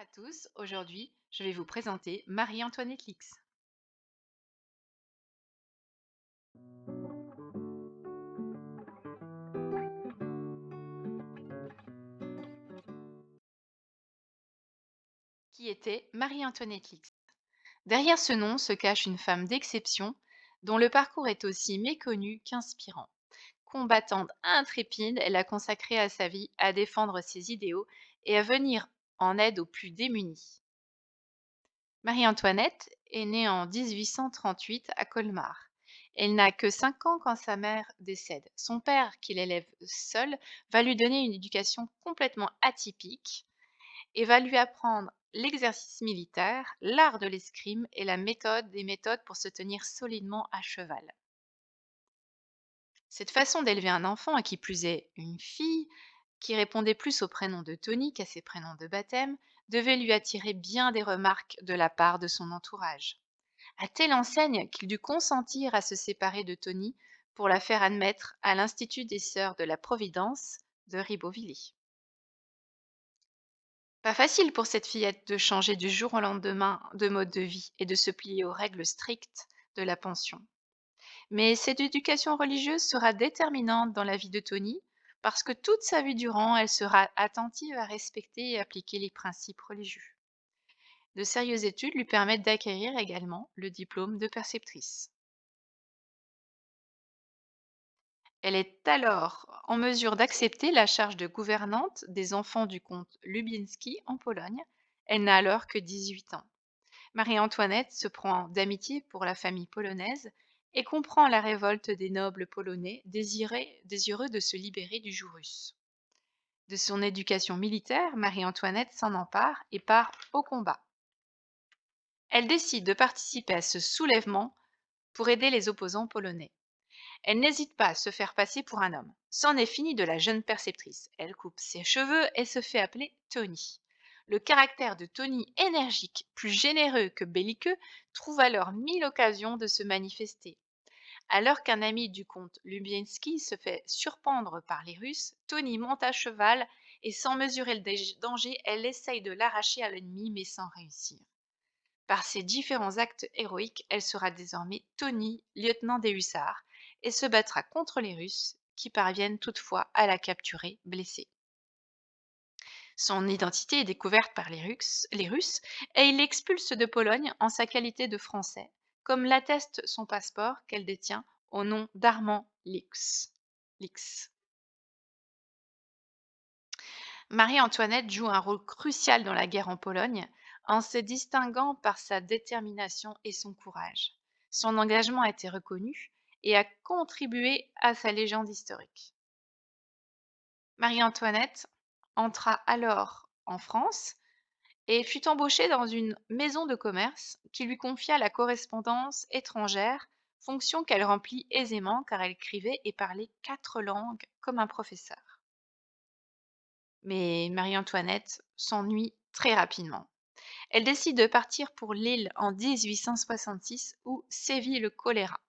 à tous, aujourd'hui je vais vous présenter Marie-Antoinette Lix. Qui était Marie-Antoinette Lix? Derrière ce nom se cache une femme d'exception dont le parcours est aussi méconnu qu'inspirant. Combattante intrépide, elle a consacré à sa vie à défendre ses idéaux et à venir en aide aux plus démunis. Marie-Antoinette est née en 1838 à Colmar. Elle n'a que 5 ans quand sa mère décède. Son père, qui l'élève seul, va lui donner une éducation complètement atypique et va lui apprendre l'exercice militaire, l'art de l'escrime et des méthodes pour se tenir solidement à cheval. Cette façon d'élever un enfant, à qui plus est une fille, qui répondait plus au prénom de Tony qu'à ses prénoms de baptême, devait lui attirer bien des remarques de la part de son entourage. À telle enseigne qu'il dut consentir à se séparer de Tony pour la faire admettre à l'Institut des Sœurs de la Providence de Ribeauvillé. Pas facile pour cette fillette de changer du jour au lendemain de mode de vie et de se plier aux règles strictes de la pension. Mais cette éducation religieuse sera déterminante dans la vie de Tony, parce que toute sa vie durant, elle sera attentive à respecter et appliquer les principes religieux. De sérieuses études lui permettent d'acquérir également le diplôme de préceptrice. Elle est alors en mesure d'accepter la charge de gouvernante des enfants du comte Lubinski en Pologne. Elle n'a alors que 18 ans. Marie-Antoinette se prend d'amitié pour la famille polonaise et comprend la révolte des nobles polonais désireux de se libérer du joug russe. De son éducation militaire, Marie-Antoinette s'en empare et part au combat. Elle décide de participer à ce soulèvement pour aider les opposants polonais. Elle n'hésite pas à se faire passer pour un homme. C'en est fini de la jeune perceptrice. Elle coupe ses cheveux et se fait appeler Tony. Le caractère de Tony, énergique, plus généreux que belliqueux, trouve alors mille occasions de se manifester. Alors qu'un ami du comte Lubienski se fait surprendre par les Russes, Tony monte à cheval et, sans mesurer le danger, elle essaye de l'arracher à l'ennemi, mais sans réussir. Par ses différents actes héroïques, elle sera désormais Tony, lieutenant des hussards, et se battra contre les Russes, qui parviennent toutefois à la capturer blessée. Son identité est découverte par les Russes et ils l'expulsent de Pologne en sa qualité de Français, comme l'atteste son passeport qu'elle détient au nom d'Armand Lix. Lix. Marie-Antoinette joue un rôle crucial dans la guerre en Pologne, en se distinguant par sa détermination et son courage. Son engagement a été reconnu et a contribué à sa légende historique. Marie-Antoinette entra alors en France et fut embauchée dans une maison de commerce qui lui confia la correspondance étrangère, fonction qu'elle remplit aisément car elle écrivait et parlait 4 langues comme un professeur. Mais Marie-Antoinette s'ennuie très rapidement. Elle décide de partir pour Lille en 1866 où sévit le choléra.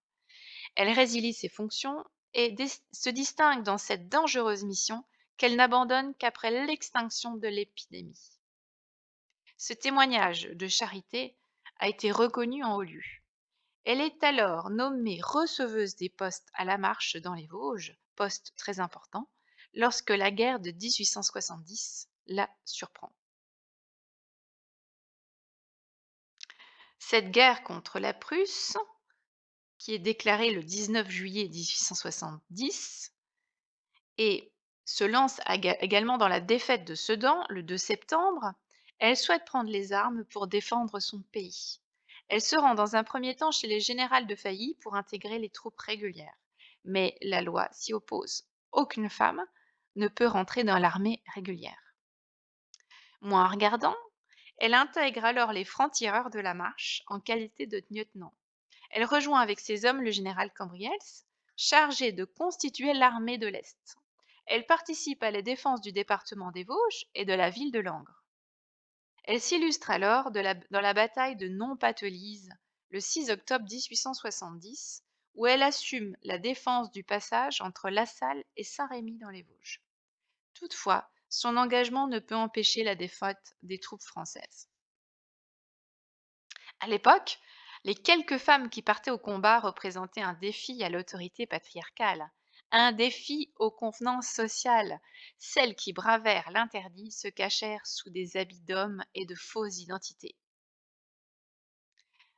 Elle résilie ses fonctions et se distingue dans cette dangereuse mission qu'elle n'abandonne qu'après l'extinction de l'épidémie. Ce témoignage de charité a été reconnu en haut lieu. Elle est alors nommée receveuse des postes à la Marche dans les Vosges, poste très important, lorsque la guerre de 1870 la surprend. Cette guerre contre la Prusse, qui est déclarée le 19 juillet 1870 et se lance également dans la défaite de Sedan le 2 septembre, elle souhaite prendre les armes pour défendre son pays. Elle se rend dans un premier temps chez les générales de Failly pour intégrer les troupes régulières. Mais la loi s'y oppose. Aucune femme ne peut rentrer dans l'armée régulière. Moins regardant, elle intègre alors les francs-tireurs de la Marche en qualité de lieutenant. Elle rejoint avec ses hommes le général Cambriels, chargé de constituer l'armée de l'Est. Elle participe à la défense du département des Vosges et de la ville de Langres. Elle s'illustre alors dans la bataille de Nompatelise le 6 octobre 1870, où elle assume la défense du passage entre La Salle et Saint-Rémy dans les Vosges. Toutefois, Son engagement ne peut empêcher la défaite des troupes françaises. À l'époque, les quelques femmes qui partaient au combat représentaient un défi à l'autorité patriarcale, un défi aux convenances sociales. Celles qui bravèrent l'interdit se cachèrent sous des habits d'hommes et de fausses identités.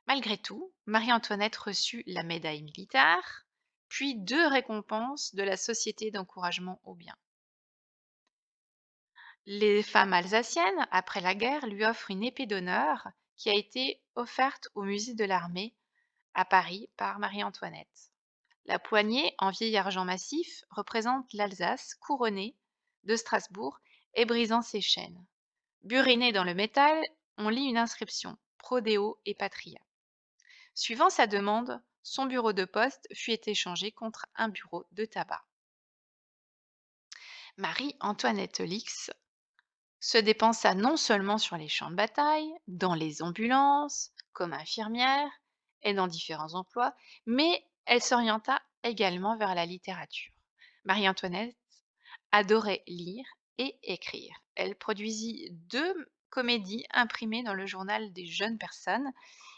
Malgré tout, Marie-Antoinette reçut la médaille militaire, puis deux récompenses de la Société d'encouragement au bien. Les femmes alsaciennes, après la guerre, lui offrent une épée d'honneur qui a été offerte au musée de l'armée à Paris par Marie-Antoinette. La poignée, en vieil argent massif, représente l'Alsace couronnée de Strasbourg et brisant ses chaînes. Burinée dans le métal, on lit une inscription Prodeo et Patria. Suivant sa demande, son bureau de poste fut échangé contre un bureau de tabac. Marie-Antoinette Lix se dépensa non seulement sur les champs de bataille, dans les ambulances, comme infirmière et dans différents emplois, mais elle s'orienta également vers la littérature. Marie-Antoinette adorait lire et écrire. Elle produisit deux comédies imprimées dans le journal des jeunes personnes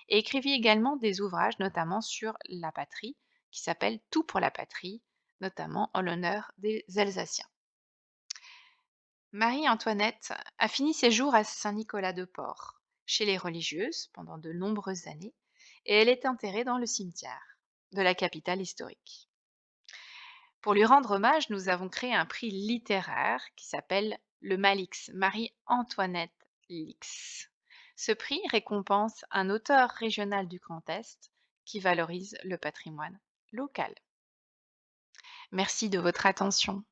et écrivit également des ouvrages, notamment sur la patrie, qui s'appelle Tout pour la patrie, notamment en l'honneur des Alsaciens. Marie-Antoinette a fini ses jours à Saint-Nicolas-de-Port, chez les religieuses, pendant de nombreuses années, et elle est enterrée dans le cimetière de la capitale historique. Pour lui rendre hommage, nous avons créé un prix littéraire qui s'appelle le Malix, Marie-Antoinette Lix. Ce prix récompense un auteur régional du Grand Est qui valorise le patrimoine local. Merci de votre attention.